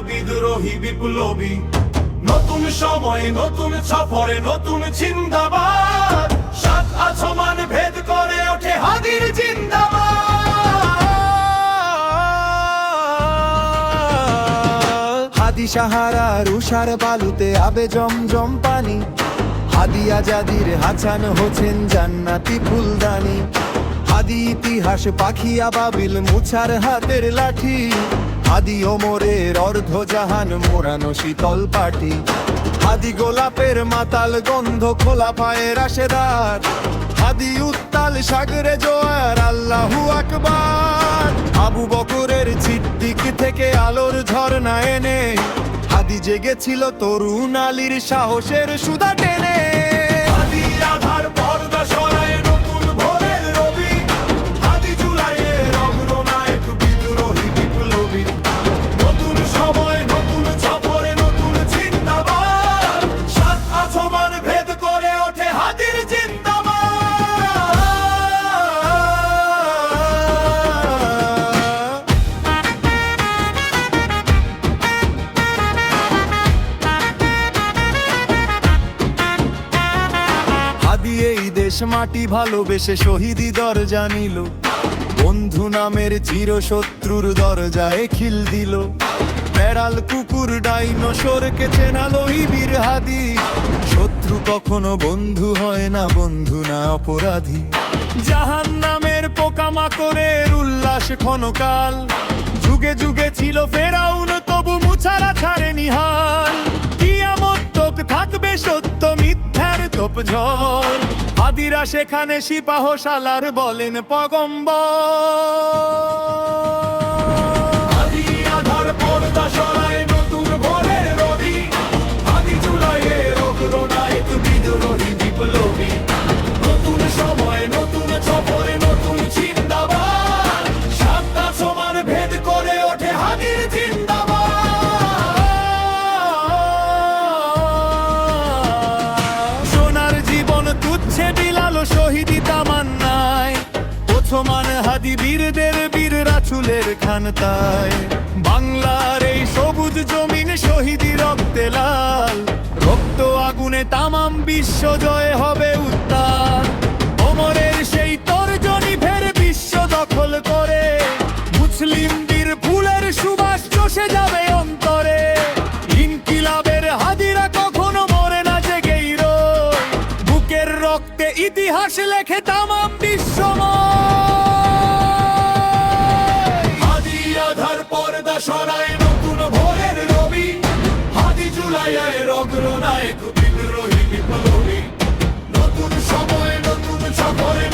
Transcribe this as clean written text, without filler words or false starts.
বিদ্রোহী বিপ্লবী। নতুন সময়ে নতুন সফরে নতুন জিন্দাবাদ, সাত আসমান ভেদ করে ওঠে হাদির জিন্দাবাদ। হাদি সাহারার উষার বালুতে আবে জমজম পানি, হাদি আজাদির হাসান হোসেন জান্নাতি ফুলদানি। হাদি ইতিহাস পাখি আবাবিল মুছার হাতের লাঠি, হাদি ওমরের অর্ধ জাহান মোড়ানো শীতল পাটি। হাদি গোলাপের মাতাল গন্ধ খোলা পায়ের আশেদার, হাদি উত্তাল সাগরে জোয়ার আল্লাহু আকবার। আবু বকরের সিদ্দিক থেকে আলোর ঝর্ণা এনে, হাদি জেগেছিল তরুণ আলীর সাহসের সুধা টেনে। হাদি আধার পর্দা সরায় নতুন ভোরের রবি, হাদি জুলাইয়ের অগ্রনায়ক বিদ্রোহী বিপ্লবী। নতুন সময় নতুন সফরে নতুন জিন্দাবাদ, সাত আসমান ভেদ করে ওঠে হাদির জিন্দাবাদ। হাদি এই দেশ মাটি ভালোবেসে শহীদি দরজা নিল, বন্ধু নামের চিরশত্রুর দরজায় খিল দিল। বেড়াল কুকুর ডাইনোসরকে চেনালো এই বীর হাদি, শত্রু কখনো বন্ধু হয় না, বন্ধু না অপরাধী। জাহান নামের পোকামাকড়ের উল্লাস ক্ষণকাল, যুগে যুগে ছিল ফেরাউন তবু মুছারা ছাড়েনি হাল। কিয়ামত তক থাকবে সত্য মিথ্যার তোপ ঝড়, হাদিরা সেখানে সিপাহশালার বলেন পগম্বর। হাদি আধার পর্দা সরায় নতুন ভোরের রবি, হাদি জুলাইয়ের অগ্রনায়ক বিদ্রোহী বিপ্লবী। নতুন সময় নতুন সফরে নতুন জিন্দাবাদ, সাত আসমান ভেদ করে ওঠে হাদির জিন্দাবাদ। সোনার জীবন তুচ্ছে বিলালো শহীদি তামান্নায়, ওসমান হাদি বীরদের বীর রাসূলের খানতায়। বাংলার এই সবুজ জমিন শহীদি রক্তে লাল, রক্ত আগুনে তামাম বিশ্ব জয় হবে উত্তাল। ওমরের সেই তর্জনী ফের বিশ্ব দখল করে, মুসলিম বীর ফুলের সুবাস চষে যাবে অন্তরে। ইনকিলাবের হাদিরা কখনো মরে না জেগেই রয়, বুকের রক্তে ইতিহাস লেখে তামাম বিশ্বময়। হাদি আধার পর্দা সরায় নতুন ভোরের রবি, হাদি জুলাইয়ের অগ্রনায়ক বিদ্রোহী বিপ্লবী। নতুন সময় নতুন সফরে